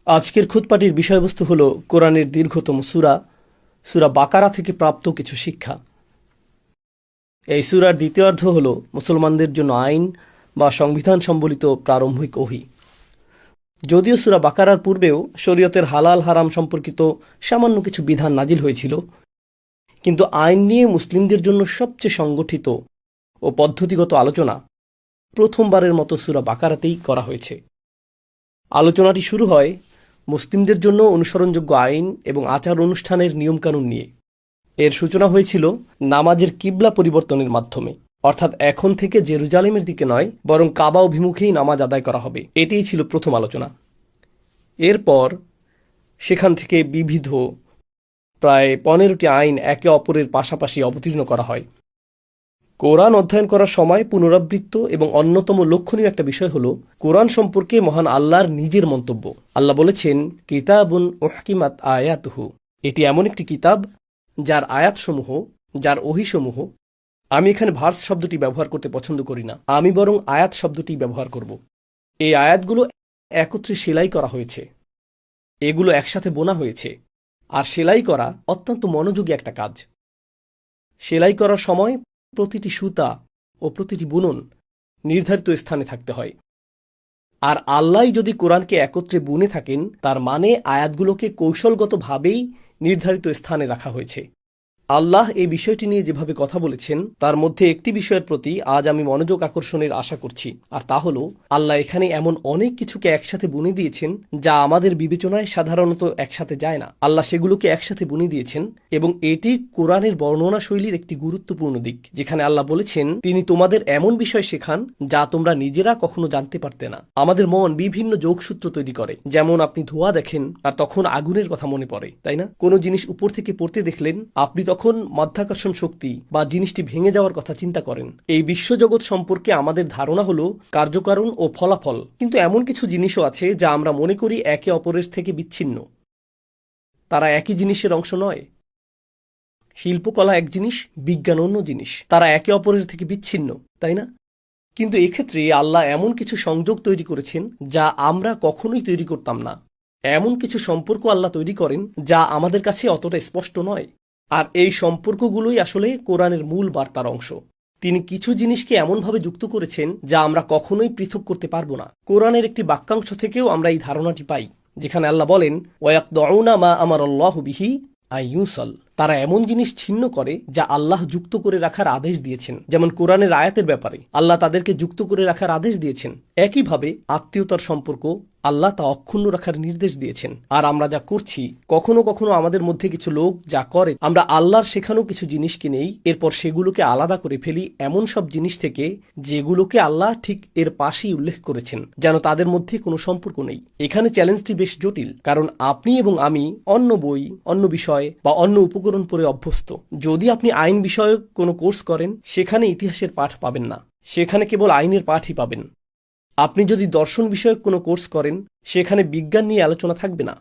আজকের খুতপাটির বিষয়বস্তু হল কোরআনের দীর্ঘতম সূরা সূরা বাকারা থেকে প্রাপ্ত কিছু শিক্ষা। এই সূরার দ্বিতীয়ার্ধ হল মুসলমানদের জন্য আইন বা সংবিধান সম্বলিত প্রারম্ভিক ওহী। যদিও সূরা বাকারার পূর্বেও শরীয়তের হালাল হারাম সম্পর্কিত সামান্য কিছু বিধান নাজিল হয়েছিল, কিন্তু আইন নিয়ে মুসলিমদের জন্য সবচেয়ে সংগঠিত ও পদ্ধতিগত আলোচনা প্রথমবারের মতো সূরা বাকারাতেই করা হয়েছে। আলোচনাটি শুরু হয় মুসলিমদের জন্য অনুসরণযোগ্য আইন এবং আচার অনুষ্ঠানের নিয়মকানুন নিয়ে। এর সূচনা হয়েছিল নামাজের কিবলা পরিবর্তনের মাধ্যমে, অর্থাৎ এখন থেকে জেরুজালেমের দিকে নয়, বরং কাবা অভিমুখেই নামাজ আদায় করা হবে। এটিই ছিল প্রথম আলোচনা। এরপর সেখান থেকে বিবিধ প্রায় 15টি আইন একে অপরের পাশাপাশি অবতীর্ণ করা হয়। কোরআন অধ্যয়ন করার সময় পুনরাবৃত্ত এবং অন্যতম লক্ষণীয় একটা বিষয় হল কোরআন সম্পর্কে মহান আল্লাহর নিজের মন্তব্য। আল্লাহ বলেছেন, কিতাবুন উহকিমাত আয়াতুহু, এটি এমন একটি কিতাব যার আয়াতসমূহ, যার ওহীসমূহ, আমি এখানে ভার্স শব্দটি ব্যবহার করতে পছন্দ করি না, আমি বরং আয়াত শব্দটি ব্যবহার করব। এই আয়াতগুলো একত্রে সেলাই করা হয়েছে, এগুলো একসাথে বোনা হয়েছে। আর সেলাই করা অত্যন্ত মনোযোগী একটা কাজ। সেলাই করার সময় প্রতিটি সুতা ও প্রতিটি বুনন নির্ধারিত স্থানে থাকতে হয়। আর আল্লাহ যদি কোরআনকে একত্রে বুনে থাকেন, তার মানে আয়াতগুলোকে কৌশলগতভাবেই নির্ধারিত স্থানে রাখা হয়েছে। আল্লাহ এই বিষয়টি নিয়ে যেভাবে কথা বলেছেন, তার মধ্যে একটি বিষয়ের প্রতি আজ আমি মনোযোগ আকর্ষণের আশা করছি, আর তা হল আল্লাহ এখানে এমন অনেক কিছুকে একসাথে বুনে দিয়েছেন যা আমাদের বিবেচনায় সাধারণত একসাথে যায় না। আল্লাহ সেগুলোকে একসাথে বুনে দিয়েছেন, এবং এটি কোরআনের বর্ণনা শৈলীর একটি গুরুত্বপূর্ণ দিক, যেখানে আল্লাহ বলেছেন তিনি তোমাদের এমন বিষয় শেখান যা তোমরা নিজেরা কখনো জানতে পারতে না। আমাদের মন বিভিন্ন যোগসূত্র তৈরি করে। যেমন আপনি ধোঁয়া দেখেন আর তখন আগুনের কথা মনে পড়ে, তাই না? কোনো জিনিস উপর থেকে পড়তে দেখলেন, আপনি তখন মাধ্যাকর্ষণ শক্তি বা জিনিসটি ভেঙে যাওয়ার কথা চিন্তা করেন। এই বিশ্বজগৎ সম্পর্কে আমাদের ধারণা হলো কার্যকারণ ও ফলাফল, কিন্তু এমন কিছু জিনিসও আছে যা আমরা মনে করি একে অপরের থেকে বিচ্ছিন্ন। তারা একই জিনিসের অংশ নয়। শিল্পকলা এক জিনিস, বিজ্ঞান অন্য জিনিস। তারা একে অপরের থেকে বিচ্ছিন্ন, তাই না? কিন্তু এক্ষেত্রে আল্লাহ এমন কিছু সংযোগ তৈরি করেছেন যা আমরা কখনোই তৈরি করতাম না। এমন কিছু সম্পর্ক আল্লাহ তৈরি করেন যা আমাদের কাছে অতটা স্পষ্ট নয়। আর এই সম্পর্কগুলোই আসলে কোরআনের মূল বার্তার অংশ। তিনি কিছু জিনিসকে এমনভাবে যুক্ত করেছেন যা আমরা কখনোই পৃথক করতে পারবো না। কোরআনের একটি বাক্যাংশ থেকেও আমরা এই ধারণাটি পাই, যেখানে আল্লাহ বলেন, ওয়ায়াকদউনা মা আমারাল্লাহু বিহি আইয়ুসাল, তারা এমন জিনিস ছিন্ন করে যা আল্লাহ যুক্ত করে রাখার আদেশ দিয়েছেন। যেমন কোরআনের আয়াতের ব্যাপারে আল্লাহ তাদেরকে যুক্ত করে রাখার আদেশ দিয়েছেন। একইভাবে আত্মীয়তার সম্পর্ক আল্লাহ তা অক্ষুণ্ণ রাখার নির্দেশ দিয়েছেন। আর আমরা যা করছি, কখনো কখনো আমাদের মধ্যে কিছু লোক যা করে, আমরা আল্লাহর শেখানো কিছু জিনিসকে নেই, এরপর সেগুলোকে আলাদা করে ফেলি এমন সব জিনিস থেকে যেগুলোকে আল্লাহ ঠিক এর পাশেই উল্লেখ করেছেন, যেন তাদের মধ্যে কোনো সম্পর্ক নেই। এখানে চ্যালেঞ্জটি বেশ জটিল, কারণ আপনি এবং আমি অন্য বই, অন্য বিষয় বা অন্য উপকরণ পড়ে অভ্যস্ত। যদি আপনি আইন বিষয়ক কোনো কোর্স করেন, সেখানে ইতিহাসের পাঠ পাবেন না, সেখানে কেবল আইনের পাঠই পাবেন। আপনি যদি দর্শন বিষয়ক কোনো কোর্স করেন, সেখানে বিজ্ঞান নিয়ে আলোচনা থাকবে না।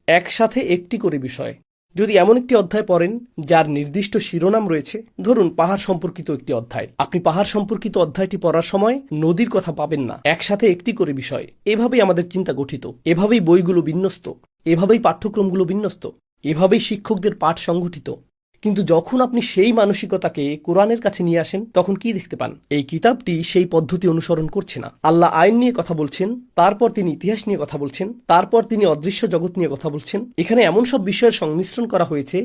একসাথে একটি করে বিষয়। যদি এমন একটি অধ্যায় পড়েন যার নির্দিষ্ট শিরোনাম রয়েছে, ধরুন পাহাড় সম্পর্কিত একটি অধ্যায়, আপনি পাহাড় সম্পর্কিত অধ্যায়টি পড়ার সময় নদীর কথা পাবেন না। একসাথে একটি করে বিষয়। এভাবেই আমাদের চিন্তা গঠিত, এভাবেই বইগুলো বিন্যস্ত, এভাবেই পাঠ্যক্রমগুলো বিন্যস্ত, এভাবেই শিক্ষকদের পাঠ সংগঠিত। কিন্তু যখন আপনি সেই মানসিকতাকে কোরআনের কাছে নিয়ে আসেন, তখন কি দেখতে পান? এই কিতাবটি সেই পদ্ধতি অনুসরণ করছে না। আল্লাহ আইন নিয়ে কথা বলছেন, তারপর তিনি ইতিহাস নিয়ে কথা বলছেন, তারপর তিনি অদৃশ্য জগৎ নিয়ে কথা বলছেন। এখানে এমন সব বিষয়ের সংমিশ্রণ করা হয়েছে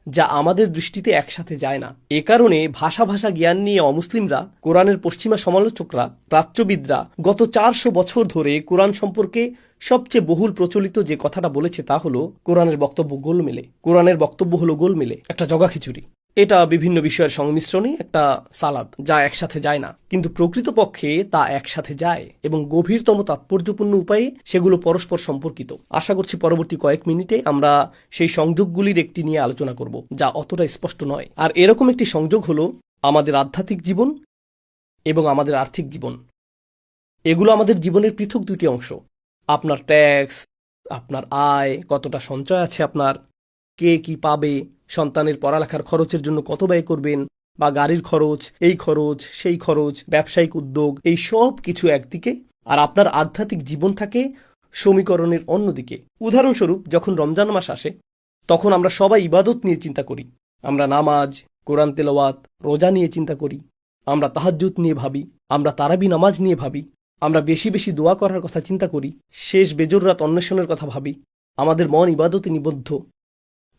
যা আমাদের দৃষ্টিতে একসাথে যায় না। এ কারণে ভাষা জ্ঞান নিয়ে অমুসলিমরা, কোরআনের পশ্চিমা সমালোচকরা, প্রাচ্যবিদরা গত 400 বছর ধরে কোরআন সম্পর্কে সবচেয়ে বহুল প্রচলিত যে কথাটা বলেছে তা হলো কোরআনের বক্তব্য গোলমেলে। কোরআনের বক্তব্য হলো গোলমেলে, একটা জগা খিচুড়ি। এটা বিভিন্ন বিষয়ের সংমিশ্রণে একটা সালাদ, যা একসাথে যায় না। কিন্তু প্রকৃতপক্ষে তা একসাথে যায় এবং গভীরতম তাৎপর্যপূর্ণ উপায়ে সেগুলো পরস্পর সম্পর্কিত। আশা করছি পরবর্তী কয়েক মিনিটে আমরা সেই সংযোগগুলির একটি নিয়ে আলোচনা করব, যা অতটা স্পষ্ট নয়। আর এরকম একটি সংযোগ হলো আমাদের আধ্যাত্মিক জীবন এবং আমাদের আর্থিক জীবন। এগুলো আমাদের জীবনের পৃথক দুটি অংশ। আপনার ট্যাক্স, আপনার আয়, কতটা সঞ্চয় আছে আপনার, কে কি পাবে, সন্তানের পড়ালেখার খরচের জন্য কত ব্যয় করবেন, বা গাড়ির খরচ, এই খরচ, সেই খরচ, ব্যবসায়িক উদ্যোগ, এই সব কিছু একদিকে। আর আপনার আধ্যাত্মিক জীবন থাকে সমীকরণের অন্যদিকে। উদাহরণস্বরূপ, যখন রমজান মাস আসে তখন আমরা সবাই ইবাদত নিয়ে চিন্তা করি। আমরা নামাজ, কোরআন তেলাওয়াত, রোজা নিয়ে চিন্তা করি। আমরা তাহাজ্জুদ নিয়ে ভাবি, আমরা তারাবি নামাজ নিয়ে ভাবি, আমরা বেশি বেশি দোয়া করার কথা চিন্তা করি, শেষ বেজর রাত অন্বেষণের কথা ভাবি। আমাদের মন ইবাদতে নিবদ্ধ,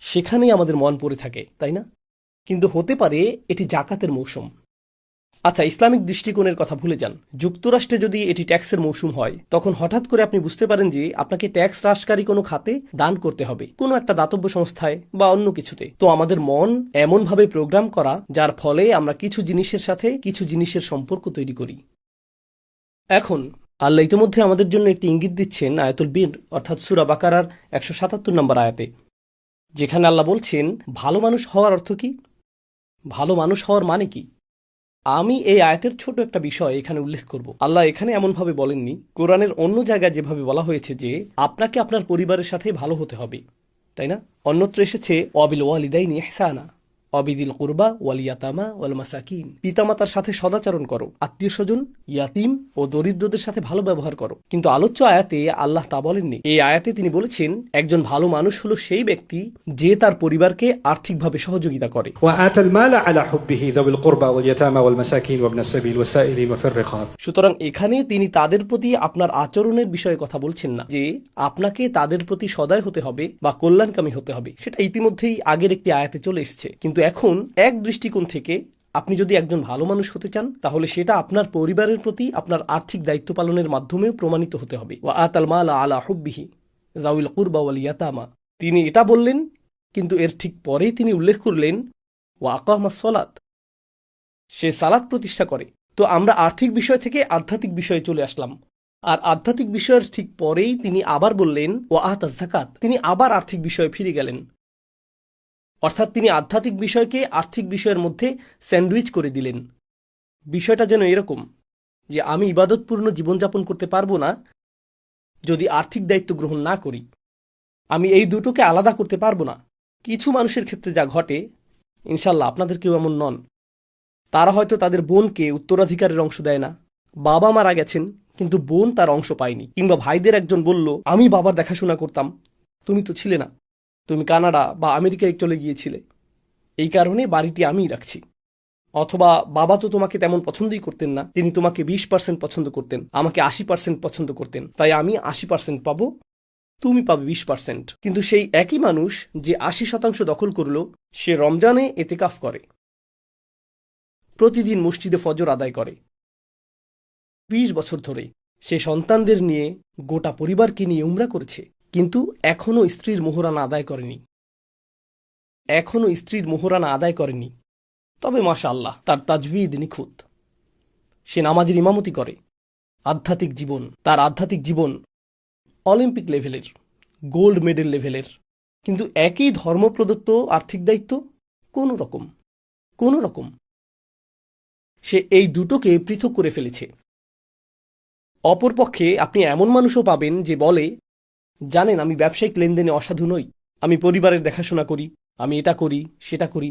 সেখানেই আমাদের মন পড়ে থাকে, তাই না? কিন্তু হতে পারে এটি জাকাতের মৌসুম। আচ্ছা, ইসলামিক দৃষ্টিকোণের কথা ভুলে যান। যুক্তরাষ্ট্রে যদি এটি ট্যাক্সের মৌসুম হয়, তখন হঠাৎ করে আপনি বুঝতে পারেন যে আপনাকে ট্যাক্স হ্রাসকারী কোনো খাতে দান করতে হবে, কোনো একটা দাতব্য সংস্থায় বা অন্য কিছুতে। তো আমাদের মন এমনভাবে প্রোগ্রাম করা, যার ফলে আমরা কিছু জিনিসের সাথে কিছু জিনিসের সম্পর্ক তৈরি করি। এখন আল্লাহ ইতিমধ্যে আমাদের জন্য একটি ইঙ্গিত দিচ্ছেন আয়াতুল বীর অর্থাৎ সূরা বাকারার 177 নম্বর আয়াতে, যেখানে আল্লাহ বলছেন ভালো মানুষ হওয়ার অর্থ কি, ভালো মানুষ হওয়ার মানে কি। আমি এই আয়াতের ছোট একটা বিষয় এখানে উল্লেখ করব। আল্লাহ এখানে এমনভাবে বলেননি। কোরআনের অন্য জায়গায় যেভাবে বলা হয়েছে যে আপনাকে আপনার পরিবারের সাথে ভালো হতে হবে, তাই না? অন্যত্র এসেছে অবিল ওয়ালিদাইনি ইহসানা, অবিদিল কুরবা ওয়াল ইয়াতামা ওয়াল মাসাকিন, পিতামাতার সাথে সদাচরণ করো, আত্মীয় স্বজন, ইয়াতিম ও দরিদ্রদের সাথে ভালো ব্যবহার করো। কিন্তু আলোচ্য আয়াতে আল্লাহ তা বলেননি। এই আয়াতে তিনি বলেছেন একজন ভালো মানুষ হলো সেই ব্যক্তি যে তার পরিবারকে আর্থিকভাবে সহযোগিতা করে। وآتى المال على حبه ذوي القربى واليتامى والمساكين وابن السبيل والسائلين وفي الرقاب। সুতরাং এখানে তিনি তাদের প্রতি আপনার আচরণের বিষয়ে কথা বলছেন না, যে আপনাকে তাদের প্রতি সদয় হতে হবে বা কল্যাণকামী হতে হবে। সেটা ইতিমধ্যেই আগের একটি আয়াতে চলে এসেছে। কিন্তু এখন এক দৃষ্টিকোণ থেকে আপনি যদি একজন ভালো মানুষ হতে চান, তাহলে সেটা আপনার পরিবারের প্রতি আপনার আর্থিক দায়িত্ব পালনের মাধ্যমেও প্রমাণিত হতে হবে। ওয়া আতাল মালা আলা হুব্বিহি যাউল কুরবা ওয়াল ইয়াতামা। তিনি এটা বললেন, কিন্তু এর ঠিক পরেই তিনি উল্লেখ করলেন ওয়া আকামাস সালাত, সে সালাত প্রতিষ্ঠা করে। তো আমরা আর্থিক বিষয় থেকে আধ্যাত্মিক বিষয়ে চলে আসলাম। আর আধ্যাত্মিক বিষয়ের ঠিক পরেই তিনি আবার বললেন ওয়া আতা যাকাত, তিনি আবার আর্থিক বিষয়ে ফিরে গেলেন। অর্থাৎ তিনি আধ্যাত্মিক বিষয়কে আর্থিক বিষয়ের মধ্যে স্যান্ডউইচ করে দিলেন। বিষয়টা যেন এরকম যে আমি ইবাদতপূর্ণ জীবনযাপন করতে পারবো না যদি আর্থিক দায়িত্ব গ্রহণ না করি। আমি এই দুটোকে আলাদা করতে পারবো না। কিছু মানুষের ক্ষেত্রে যা ঘটে, ইনশাল্লাহ আপনাদের কেউ এমন নন, তারা হয়তো তাদের বোনকে উত্তরাধিকারের অংশ দেয় না। বাবা মারা গেছেন কিন্তু বোন তার অংশ পায়নি। কিংবা ভাইদের একজন বলল আমি বাবার দেখাশোনা করতাম, তুমি তো ছিলে না, তুমি কানাডা বা আমেরিকায় চলে গিয়েছিলে, এই কারণে বাড়িটি আমিই রাখছি। অথবা বাবা তো তোমাকে তেমন পছন্দই করতেন না, তিনি তোমাকে 20% পছন্দ করতেন, আমাকে 80% পছন্দ করতেন, তাই আমি 80% পাবো, তুমি পাবে 20%। কিন্তু সেই একই মানুষ যে 80% দখল করল, সে রমজানে এতেকাফ করে, প্রতিদিন মসজিদে ফজর আদায় করে, 20 বছর ধরে সে সন্তানদের নিয়ে গোটা পরিবারকে নিয়ে উমরা করেছে, কিন্তু এখনও স্ত্রীর মোহরানা আদায় করেনি। তবে মাশাআল্লাহ, তার তাজবিদ নিখুঁত, সে নামাজের ইমামতি করে। তার আধ্যাত্মিক জীবন অলিম্পিক লেভেলের, গোল্ড মেডেল লেভেলের। কিন্তু একই ধর্ম প্রদত্ত আর্থিক দায়িত্ব কোনো রকম সে এই দুটোকে পৃথক করে ফেলেছে। অপরপক্ষে আপনি এমন মানুষও পাবেন যে বলে, জানেন আমি ব্যবসায়িক লেনদেনে অসাধু নই, আমি পরিবারের দেখাশোনা করি, আমি এটা করি সেটা করি,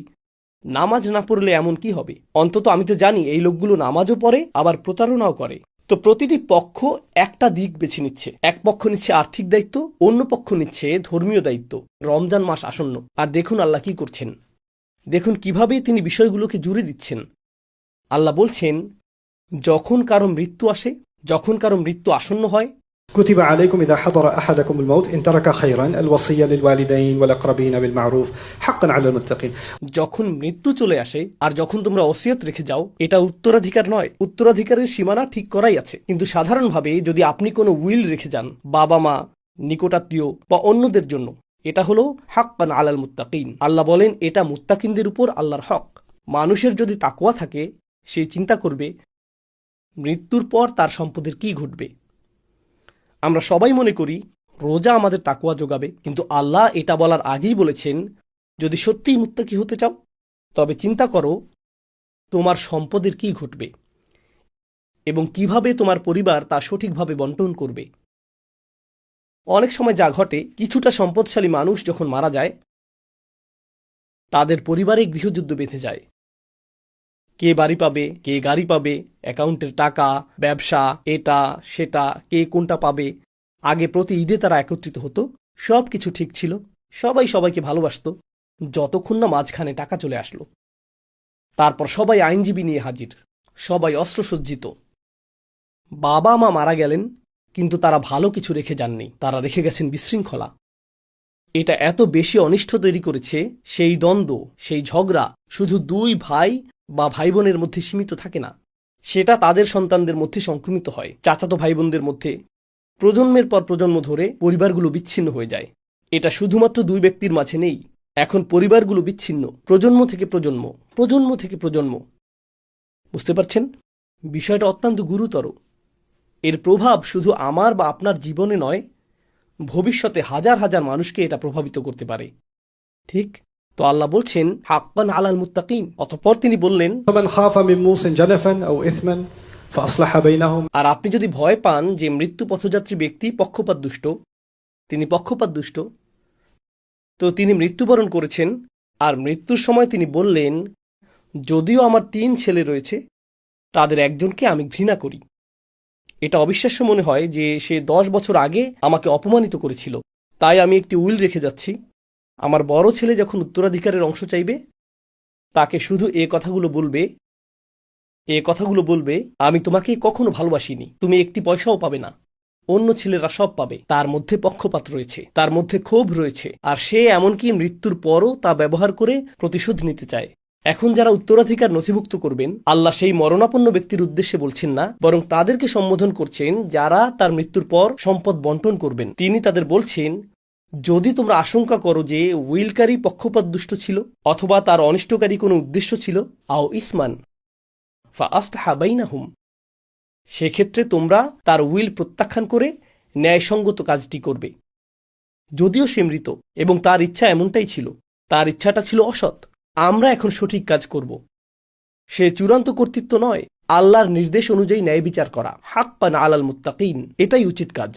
নামাজ না পড়লে এমন কি হবে? অন্তত আমি তো জানি এই লোকগুলো নামাজও পড়ে আবার প্রতারণাও করে। তো প্রতিটি পক্ষ একটা দিক বেছে নিচ্ছে। এক পক্ষ নিচ্ছে আর্থিক দায়িত্ব, অন্য পক্ষ নিচ্ছে ধর্মীয় দায়িত্ব। রমজান মাস আসন্ন, আর দেখুন আল্লাহ কি করছেন। দেখুন কিভাবে তিনি বিষয়গুলোকে জুড়ে দিচ্ছেন। আল্লাহ বলছেন, যখন কারো মৃত্যু আসন্ন হয়, كتب عليكم إذا حضر أحدكم الموت إن ترك خيرا الوصية للوالدين والأقربين بالمعروف حقا على المتقين। যখন মৃত্যু চলে আসে আর যখন তোমরা ওসিয়ত রেখে যাও, এটা উত্তরাধিকার নয়, উত্তরাধিকারের সীমানা ঠিক করাই আছে। কিন্তু সাধারণভাবে যদি আপনি কোনো উইল রেখে যান বাবা মা, নিকটাত্মীয় বা অন্যদের জন্য, এটা হলো হাক্কান আলাল মুত্তাকিন। আল্লাহ বলেন এটা মুত্তাকিনদের উপর আল্লাহর হক। মানুষের যদি তাকওয়া থাকে, সে চিন্তা করবে মৃত্যুর পর তার সম্পদের কি ঘটবে। আমরা সবাই মনে করি রোজা আমাদের তাকওয়া যোগাবে, কিন্তু আল্লাহ এটা বলার আগেই বলেছেন, যদি সত্যিই মুত্তাকি হতে চাও তবে চিন্তা করো তোমার সম্পদের কি ঘটবে এবং কিভাবে তোমার পরিবার তা সঠিকভাবে বন্টন করবে। অনেক সময় যা ঘটে, কিছুটা সম্পদশালী মানুষ যখন মারা যায়, তাদের পরিবারে গৃহযুদ্ধ বেঁধে যায়। কে বাড়ি পাবে, কে গাড়ি পাবে, অ্যাকাউন্টের টাকা, ব্যবসা, এটা সেটা, কে কোনটা পাবে। আগে প্রতি ঈদে তারা একত্রিত হতো, সব কিছু ঠিক ছিল, সবাই সবাইকে ভালোবাসত, যতক্ষণ না মাঝখানে টাকা চলে আসলো। তারপর সবাই আইনজীবী নিয়ে হাজির, সবাই অস্ত্রসজ্জিত। বাবা মা মারা গেলেন, কিন্তু তারা ভালো কিছু রেখে যাননি, তারা রেখে গেছেন বিশৃঙ্খলা। এটা এত বেশি অনিষ্ট তৈরি করেছে, সেই দ্বন্দ্ব, সেই ঝগড়া শুধু দুই ভাই বা ভাই বোনের মধ্যে সীমিত থাকে না, সেটা তাদের সন্তানদের মধ্যে সংক্রমিত হয়, চাচাতো ভাই বোনদের মধ্যে। প্রজন্মের পর প্রজন্ম ধরে পরিবারগুলো বিচ্ছিন্ন হয়ে যায়। এটা শুধুমাত্র দুই ব্যক্তির মাঝে নেই, এখন পরিবারগুলো বিচ্ছিন্ন প্রজন্ম থেকে প্রজন্ম, প্রজন্ম থেকে প্রজন্ম। বুঝতে পারছেন, বিষয়টা অত্যন্ত গুরুতর। এর প্রভাব শুধু আমার বা আপনার জীবনে নয়, ভবিষ্যতে হাজার হাজার মানুষকে এটা প্রভাবিত করতে পারে। ঠিক তো আল্লাহ বলছেন হাক্কান আলাল মুত্তাকিন। অতঃপর তিনি বললেন, فمن خاف من موص جنفا أو إثما فأصلح بينهم। আর আপনি যদি ভয় পান যে মৃত্যু পথযাত্রী ব্যক্তি পক্ষপাত দুষ্ট, তিনি পক্ষপাত দুষ্ট, তো তিনি মৃত্যুবরণ করেছেন, আর মৃত্যুর সময় তিনি বললেন, যদিও আমার 3 ছেলে রয়েছে, তাদের একজনকে আমি ঘৃণা করি। এটা অবিশ্বাস্য মনে হয় যে সে 10 বছর আগে আমাকে অপমানিত করেছিল, তাই আমি একটি উইল রেখে যাচ্ছি। আমার বড় ছেলে যখন উত্তরাধিকারের অংশ চাইবে, তাকে শুধু এ কথাগুলো বলবে, আমি তোমাকে কখনো ভালোবাসিনি, তুমি একটি পয়সাও পাবে না, অন্য ছেলেরা সব পাবে। তার মধ্যে পক্ষপাত রয়েছে, তার মধ্যে ক্ষোভ রয়েছে, আর সে এমনকি মৃত্যুর পরও তা ব্যবহার করে প্রতিশোধ নিতে চায়। এখন যারা উত্তরাধিকার নথিভুক্ত করবেন, আল্লাহ সেই মরণাপন্ন ব্যক্তির উদ্দেশ্যে বলছেন না, বরং তাদেরকে সম্বোধন করছেন যারা তার মৃত্যুর পর সম্পদ বন্টন করবেন। তিনি তাদের বলছেন, যদি তোমরা আশঙ্কা করো যে উইলকারী পক্ষপাত দুষ্ট ছিল, অথবা তার অনিষ্টকারী কোনো উদ্দেশ্য ছিল, আও ইসমান ফাআসলাহা বাইনাহুম, সেক্ষেত্রে তোমরা তার উইল প্রত্যাখ্যান করে ন্যায়সঙ্গত কাজটি করবে। যদিও সে মৃত এবং তার ইচ্ছা এমনটাই ছিল, তার ইচ্ছাটা ছিল অসৎ, আমরা এখন সঠিক কাজ করব। সে চূড়ান্ত কর্তৃত্ব নয়, আল্লাহর নির্দেশ অনুযায়ী ন্যায় বিচার করা, হাক্কান আলাল মুত্তাকিন, এটাই উচিত কাজ।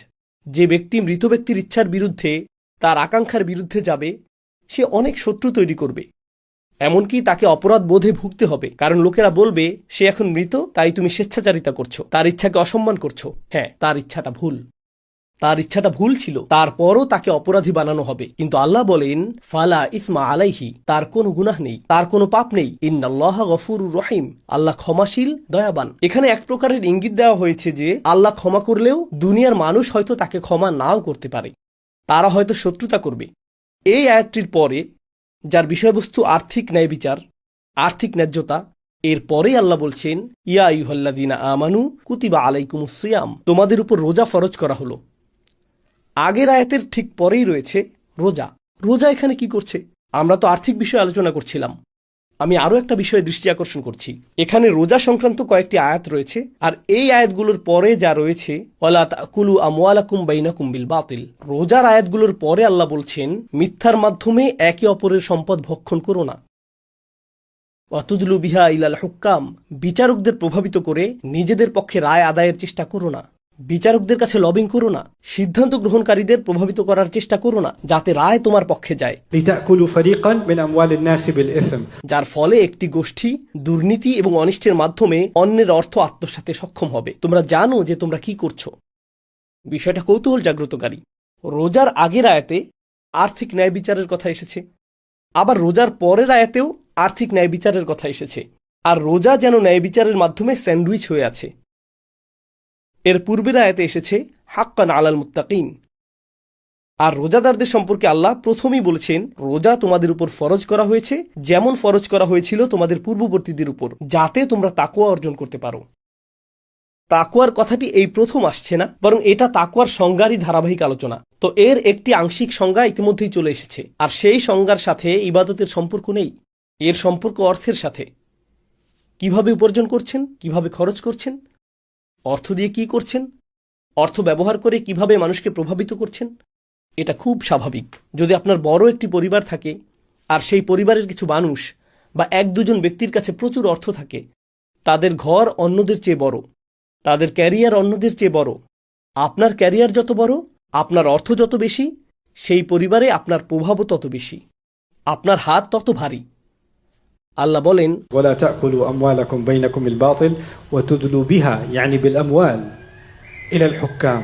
যে ব্যক্তি মৃত ব্যক্তির ইচ্ছার বিরুদ্ধে, তার আকাঙ্ক্ষার বিরুদ্ধে যাবে, সে অনেক শত্রু তৈরি করবে, এমনকি তাকে অপরাধ বোধে ভুগতে হবে, কারণ লোকেরা বলবে সে এখন মৃত, তাই তুমি স্বেচ্ছাচারিতা করছো, তার ইচ্ছাকে অসম্মান করছো। হ্যাঁ, তার ইচ্ছাটা ভুল ছিল, তারপরও তাকে অপরাধী বানানো হবে। কিন্তু আল্লাহ বলেন, ফালা ইসমা আলাইহি, তার কোনো গুনাহ নেই, তার কোনো পাপ নেই। ইন্নাল্লাহা গফুরুর রহিম, আল্লাহ ক্ষমাশীল, দয়াবান। এখানে এক প্রকারের ইঙ্গিত দেওয়া হয়েছে যে আল্লাহ ক্ষমা করলেও দুনিয়ার মানুষ হয়তো তাকে ক্ষমা নাও করতে পারে, তারা হয়তো শত্রুতা করবে। এই আয়াতটির পরে, যার বিষয়বস্তু আর্থিক ন্যায় বিচার, আর্থিক ন্যায্যতা, এর পরেই আল্লাহ বলছেন, ইয়া আইয়ুহাল্লাযীনা আমানু কুতিবা আলাইকুমুস সিয়াম, তোমাদের উপর রোজা ফরজ করা হলো। আগের আয়াতের ঠিক পরেই রয়েছে রোজা। রোজা এখানে কি করছে? আমরা তো আর্থিক বিষয়ে আলোচনা করছিলাম। আমি আরও একটা বিষয়ে দৃষ্টি আকর্ষণ করছি। এখানে রোজা সংক্রান্ত কয়েকটি আয়াত রয়েছে, আর এই আয়াতগুলোর পরে যা রয়েছে, ওয়ালা তাকুলু আমওয়ালাকুম বাইনাকুম বিল বাতিল, রোজার আয়াতগুলোর পরে আল্লাহ বলছেন, মিথ্যার মাধ্যমে একে অপরের সম্পদ ভক্ষণ করো না। ওয়াতুদলু বিহা ইলাল হুক্কাম, বিচারকদের প্রভাবিত করে নিজেদের পক্ষে রায় আদায়ের চেষ্টা করো না। বিচারকদের কাছে লবিং করো না, সিদ্ধান্ত গ্রহণকারীদের প্রভাবিত করার চেষ্টা করো না যাতে রায় তোমার পক্ষে যায়। لتأكلوا فريقا من أموال الناس بالإثم، যার ফলে একটি গোষ্ঠী দুর্নীতি এবং অনিষ্টের মাধ্যমে অন্যের অর্থ আত্মসাতে সক্ষম হবে। তোমরা জানো যে তোমরা কি করছো। বিষয়টা কৌতূহল জাগ্রতকারী। রোজার আগের আয়াতে আর্থিক ন্যায় বিচারের কথা এসেছে, আবার রোজার পরের আয়াতেও আর্থিক ন্যায় বিচারের কথা এসেছে, আর রোজা যেন ন্যায় বিচারের মাধ্যমে স্যান্ডউইচ হয়ে আছে। এর পূর্বের আয়াতে এসেছে হাক্কান আলাল মুত্তাকিন। আর রোজাদারদের সম্পর্কে আল্লাহ প্রথমেই বলেছেন, রোজা তোমাদের উপর ফরজ করা হয়েছে যেমন ফরজ করা হয়েছিল তোমাদের পূর্ববর্তীদের উপর, যাতে তোমরা তাকওয়া অর্জন করতে পারো। তাকওয়ার কথাটি এই প্রথম আসছে না, বরং এটা তাকওয়ার সংজ্ঞারই ধারাবাহিক আলোচনা। তো এর একটি আংশিক সংজ্ঞা ইতিমধ্যেই চলে এসেছে, আর সেই সংজ্ঞার সাথে ইবাদতের সম্পর্ক নেই, এর সম্পর্ক অর্থের সাথে। কিভাবে উপার্জন করছেন, কিভাবে খরচ করছেন, অর্থ দিয়ে কি করছেন, অর্থ ব্যবহার করে কিভাবে মানুষকে প্রভাবিত করছেন, এটা খুব স্বাভাবিক। যদি আপনার বড় একটি পরিবার থাকে, আর সেই পরিবারের কিছু মানুষ বা 1-2 ব্যক্তির কাছে প্রচুর অর্থ থাকে, তাদের ঘর অন্যদের চেয়ে বড়, তাদের ক্যারিয়ার অন্যদের চেয়ে বড়, আপনার ক্যারিয়ার যত বড়, আপনার অর্থ যত বেশি, সেই পরিবারে আপনার প্রভাবও তত বেশি, আপনার হাত তত ভারী। আল্লাহ বলেন, ولا تأكلوا أموالكم بينكم بالباطل وتدلوا بها يعني بالأموال إلى الحكام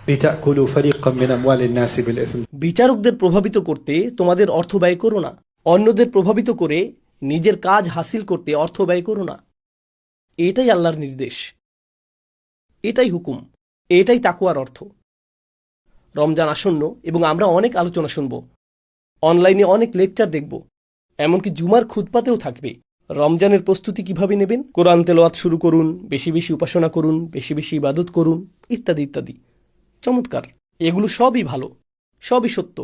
لتأكلوا فريقا من أموال الناس بالإثم. বিচারকদের প্রভাবিত করতে তোমাদের অর্থ ব্যয় করো না, অন্যদের প্রভাবিত করে নিজের কাজ হাসিল করতে অর্থ ব্যয় করো না। এটাই আল্লাহর নির্দেশ, এটাই হুকুম, এটাই তাকওয়ার অর্থ। রমজান আসন্ন এবং আমরা অনেক আলোচনা শুনব, অনলাইনে অনেক লেকচার দেখব, এমনকি জুমার খুতবাতেও থাকবে। রমজানের প্রস্তুতি কিভাবে নেবেন? কোরআন তেলাওয়াত শুরু করুন, বেশি বেশি উপাসনা করুন, বেশি বেশি ইবাদত করুন, ইত্যাদি ইত্যাদি। চমৎকার, এগুলো সবই ভালো, সবই সত্য।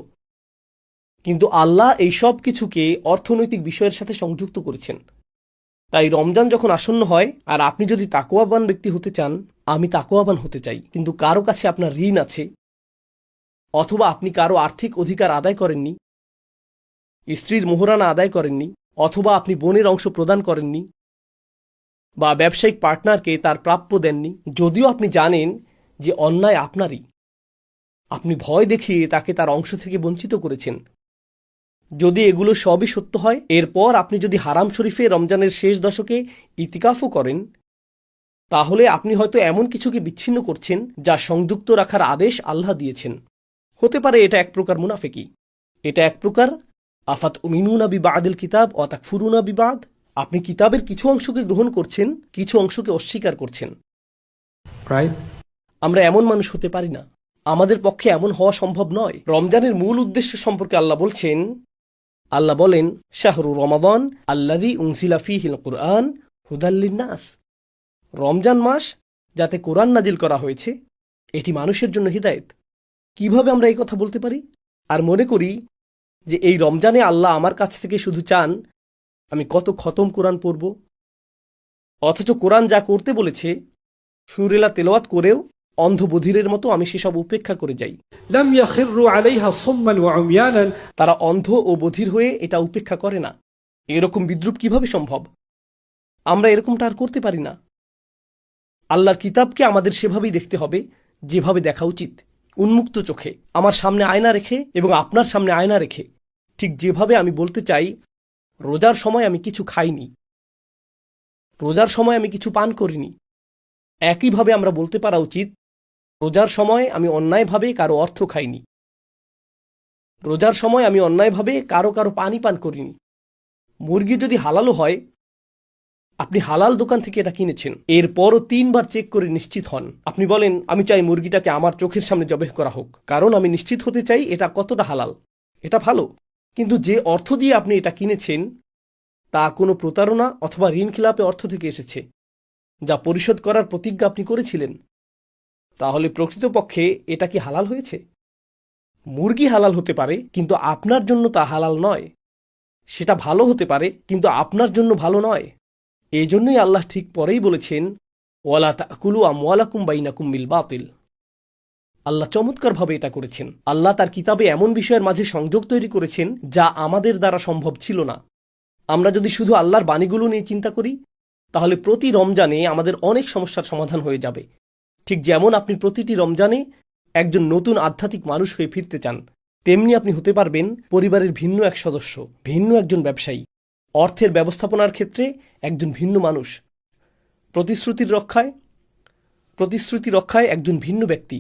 কিন্তু আল্লাহ এই সব কিছুকে অর্থনৈতিক বিষয়ের সাথে সংযুক্ত করেছেন। তাই রমজান যখন আসন্ন হয় আর আপনি যদি তাকওয়াবান ব্যক্তি হতে চান, আমি তাকওয়াবান হতে চাই, কিন্তু কারো কাছে আপনার ঋণ আছে, অথবা আপনি কারো আর্থিক অধিকার আদায় করেননি, স্ত্রীর মোহরানা আদায় করেননি, অথবা আপনি বোনের অংশ প্রদান করেননি, বা ব্যবসায়িক পার্টনারকে তার প্রাপ্য দেননি, যদিও আপনি জানেন যে অন্যায় আপনারই, আপনি ভয় দেখিয়ে তাকে তার অংশ থেকে বঞ্চিত করেছেন। যদি এগুলো সবই সত্য হয়, এরপর আপনি যদি হারাম শরীফে রমজানের শেষ দশকে ইতিকাফও করেন, তাহলে আপনি হয়তো এমন কিছুকে বিচ্ছিন্ন করছেন যা সংযুক্ত রাখার আদেশ আল্লাহ দিয়েছেন। হতে পারে এটা এক প্রকার মুনাফিকি, এটা এক প্রকার আফাত উমিনুনা বিবাদিল কিতাব ও তাকফুরুনা বিবাদ। আপনি কিতাবের কিছু অংশকে গ্রহণ করছেন, কিছু অংশকে অস্বীকার করছেন। Right? আমরা এমন মানুষ হতে পারি না, আমাদের পক্ষে এমন হওয়া সম্ভব নয়। রমজানের মূল উদ্দেশ্য সম্পর্কে আল্লাহ বলেন, শাহরু রমাদান আল্লাযী উনজিলা ফীহিল কুরআন হুদাল লিন্নাস। রমজান মাস যাতে কোরআন নাজিল করা হয়েছে, এটি মানুষের জন্য হিদায়েত। কিভাবে আমরা এই কথা বলতে পারি আর মনে করি যে এই রমজানে আল্লাহ আমার কাছ থেকে শুধু চান আমি কত খতম কোরআন পড়ব, অথচ কোরআন যা করতে বলেছে সুরেলা তেলাওয়াত করেও অন্ধ বধিরের মতো আমি সেসব উপেক্ষা করে যাই। لم يخروا عليها صما وعميانا. তারা অন্ধ ও বধির হয়ে এটা উপেক্ষা করে না। এরকম বিদ্রুপ কিভাবে সম্ভব? আমরা এরকমটা আর করতে পারি না। আল্লাহর কিতাবকে আমাদের সেভাবেই দেখতে হবে যেভাবে দেখা উচিত, উন্মুক্ত চোখে, আমার সামনে আয়না রেখে এবং আপনার সামনে আয়না রেখে। ঠিক যেভাবে আমি বলতে চাই রোজার সময় আমি কিছু খাইনি, রোজার সময় আমি কিছু পান করিনি, একইভাবে আমরা বলতে পারা উচিত রোজার সময় আমি অন্যায়ভাবে কারো অর্থ খাইনি, রোজার সময় আমি অন্যায়ভাবে কারো পানি পান করিনি। মুরগি যদি হালালও হয়, আপনি হালাল দোকান থেকে এটা কিনেছেন, এরপরও 3 বার চেক করে নিশ্চিত হন। আপনি বলেন আমি চাই মুরগিটাকে আমার চোখের সামনে জবেহ করা হোক, কারণ আমি নিশ্চিত হতে চাই এটা কতটা হালাল। এটা ভালো, কিন্তু যে অর্থ দিয়ে আপনি এটা কিনেছেন তা কোনো প্রতারণা অথবা ঋণ খিলাপে অর্থ থেকে এসেছে, যা পরিশোধ করার প্রতিজ্ঞা আপনি করেছিলেন। তাহলে প্রকৃতপক্ষে এটা কি হালাল হয়েছে? মুরগি হালাল হতে পারে, কিন্তু আপনার জন্য তা হালাল নয়। সেটা ভালো হতে পারে, কিন্তু আপনার জন্য ভালো নয়। এই জন্যই আল্লাহ ঠিক পরেই বলেছেন, ওয়ালা তাকুলু আমওয়ালাকুম বাইনাকুম বিল বাতিল। আল্লাহ চমৎকারভাবে এটা করেছেন। আল্লাহ তার কিতাবে এমন বিষয়ের মাঝে সংযোগ তৈরি করেছেন যা আমাদের দ্বারা সম্ভব ছিল না। আমরা যদি শুধু আল্লাহর বাণীগুলো নিয়ে চিন্তা করি, তাহলে প্রতি রমজানে আমাদের অনেক সমস্যার সমাধান হয়ে যাবে। ঠিক যেমন আপনি প্রতিটি রমজানে একজন নতুন আধ্যাত্মিক মানুষ হয়ে ফিরতে চান, তেমনি আপনি হতে পারবেন পরিবারের ভিন্ন এক সদস্য, ভিন্ন একজন ব্যবসায়ী, অর্থের ব্যবস্থাপনার ক্ষেত্রে একজন ভিন্ন মানুষ, প্রতিশ্রুতি রক্ষায় একজন ভিন্ন ব্যক্তি।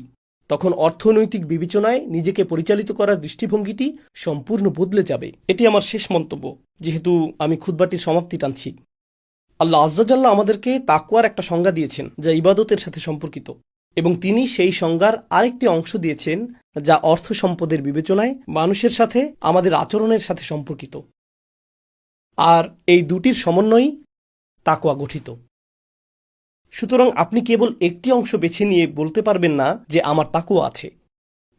তখন অর্থনৈতিক বিবেচনায় নিজেকে পরিচালিত করার দৃষ্টিভঙ্গিটি সম্পূর্ণ বদলে যাবে। এটি আমার শেষ মন্তব্য, যেহেতু আমি খুতবাটির সমাপ্তি টানছি। আল্লাহ আজ্জাজাল্লা আমাদেরকে তাকওয়ার একটা সংজ্ঞা দিয়েছেন যা ইবাদতের সাথে সম্পর্কিত, এবং তিনি সেই সংজ্ঞার আরেকটি অংশ দিয়েছেন যা অর্থ সম্পদের বিবেচনায় মানুষের সাথে আমাদের আচরণের সাথে সম্পর্কিত। আর এই দুটির সমন্বয়ই তাকওয়া গঠিত। সুতরাং আপনি কেবল একটি অংশ বেছে নিয়ে বলতে পারবেন না যে আমার তাকওয়া আছে।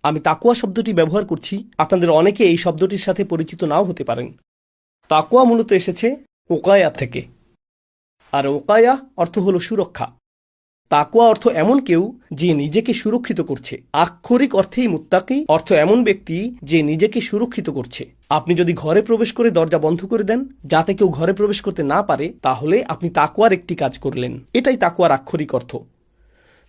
আমি তাকওয়া শব্দটি ব্যবহার করছি, আপনাদের অনেকে এই শব্দটির সাথে পরিচিত নাও হতে পারেন। তাকওয়া মূলত এসেছে ওকায়া থেকে, আর ওকায়া অর্থ হল সুরক্ষা। তাকওয়া অর্থ এমন কেউ যে নিজেকে সুরক্ষিত করছে। আক্ষরিক অর্থেই মুত্তাকি অর্থ এমন ব্যক্তি যে নিজেকে সুরক্ষিত করছে। আপনি যদি ঘরে প্রবেশ করে দরজা বন্ধ করে দেন যাতে কেউ ঘরে প্রবেশ করতে না পারে, তাহলে আপনি তাকওয়ার একটি কাজ করলেন। এটাই তাকওয়ার আক্ষরিক অর্থ।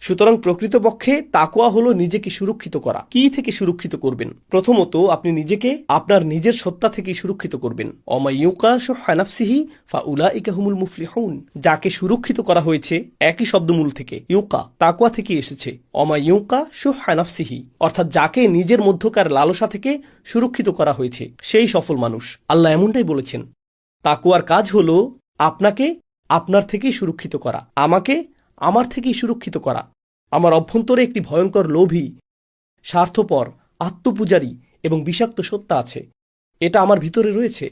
সুতরাং প্রকৃতপক্ষে তাকওয়া হলো নিজেকে সুরক্ষিত করা। কি থেকে সুরক্ষিত করবেন? প্রথমত আপনি নিজেকে আপনার নিজের সত্তা থেকে সুরক্ষিত করবেন। অমাইয়ুকা শুহা নাফসিহি ফাউলাইকা হুমুল মুফলিহুন। যাকে সুরক্ষিত করা হয়েছে একই শব্দমূল থেকে, ইউকা তাকওয়া থেকে এসেছে। অমাইয়ুকা শুহা নাফসিহি অর্থাৎ যাকে নিজের মধ্যকার লালসা থেকে সুরক্ষিত করা হয়েছে সেই সফল মানুষ। আল্লাহ এমনটাই বলেছেন। তাকওয়ার কাজ হলো আপনাকে আপনার থেকেই সুরক্ষিত করা, আমাকে আমার থেকেই সুরক্ষিত করা। আমার অভ্যন্তরে একটি ভয়ঙ্কর লোভী, স্বার্থপর, আত্মপূজারী এবং বিষাক্ত সত্তা আছে। এটা আমার ভিতরে রয়েছে।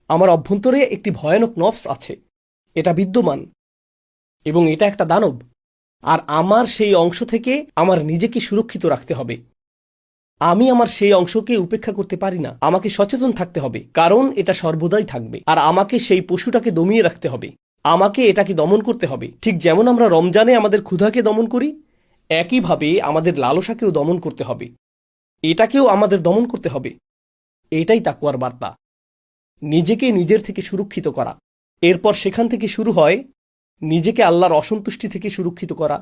আমার অভ্যন্তরে একটি ভয়ানক নফস আছে, এটা বিদ্যমান এবং এটা একটা দানব। আর আমার সেই অংশ থেকে আমার নিজেকে সুরক্ষিত রাখতে হবে। আমি আমার সেই অংশকে উপেক্ষা করতে পারি না। আমাকে সচেতন থাকতে হবে, কারণ এটা সর্বদাই থাকবে। আর আমাকে সেই পশুটাকে দমিয়ে রাখতে হবে, আমাকে এটাকে দমন করতে হবে। ঠিক যেমন আমরা রমজানে আমাদের ক্ষুধাকে দমন করি, একইভাবে আমাদের লালসাকেও দমন করতে হবে, এটাকেও আমাদের দমন করতে হবে। এটাই তাকওয়ার বার্তা, নিজেকে নিজের থেকে সুরক্ষিত করা। এরপর সেখান থেকে শুরু হয় নিজেকে আল্লাহর অসন্তুষ্টি থেকে সুরক্ষিত করা,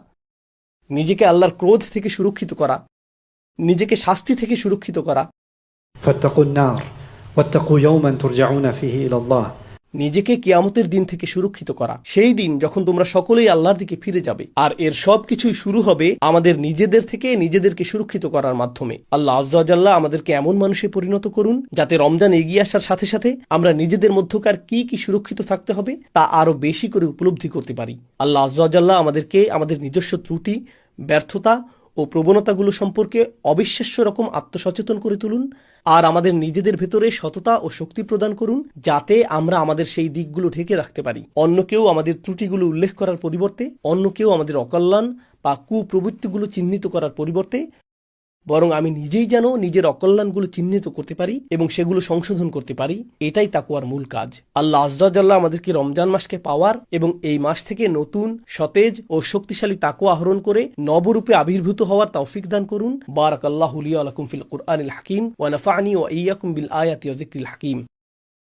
নিজেকে আল্লাহর ক্রোধ থেকে সুরক্ষিত করা, নিজেকে শাস্তি থেকে সুরক্ষিত করা। فاتقوا النار واتقوا يوما ترجعون فيه إلى الله। নিজেকে কিয়ামতের দিন থেকে সুরক্ষিত করা, সেই দিন যখন তোমরা সকলেই আল্লাহর দিকে ফিরে যাবে। আর এর সব কিছুই শুরু হবে আমাদের নিজেদের থেকে নিজেদেরকে সুরক্ষিত করার মাধ্যমে। আল্লাহ আযজা ওয়া জাল্লা আমাদেরকে এমন মানুষে পরিণত করুন যাতে রমজান এগিয়ে আসার সাথে সাথে আমরা নিজেদের মধ্যকার কি কি সুরক্ষিত থাকতে হবে তা আরো বেশি করে উপলব্ধি করতে পারি। আল্লাহ আযজা ওয়া জাল্লা আমাদেরকে আমাদের নিজস্ব ত্রুটি, ব্যর্থতা ও প্রবণতাগুলো সম্পর্কে অবিশ্বাস্য রকম আত্মসচেতন করে তুলুন। আর আমাদের নিজেদের ভেতরে সততা ও শক্তি প্রদান করুন যাতে আমরা আমাদের সেই দিকগুলো ঢেকে রাখতে পারি। অন্য কেউ আমাদের ত্রুটিগুলো উল্লেখ করার পরিবর্তে, অন্য কেউ আমাদের অকল্যাণ বা কুপ্রবৃত্তিগুলো চিহ্নিত করার পরিবর্তে বরং আমি নিজেই যেন নিজের অকল্যাণগুলো চিহ্নিত করতে পারি এবং সেগুলো সংশোধন করতে পারি। এটাই তাকওয়ার মূল কাজ। আল্লাহ আযজা ওয়া জাল্লা আমাদেরকে রমজান মাসকে পাওয়ার এবং এই মাস থেকে নতুন, সতেজ ও শক্তিশালী তাকওয়া আহরণ করে নবরূপে আবির্ভূত হওয়ার তৌফিক দান করুন। বারাকাল্লাহু লি ওয়া লাকুম ফিল কুরআনিল হাকিম ওয়া নাফা'নি ওয়া ইয়্যাকুম বিল আয়াতি ওয়া যিকরিল হাকিম।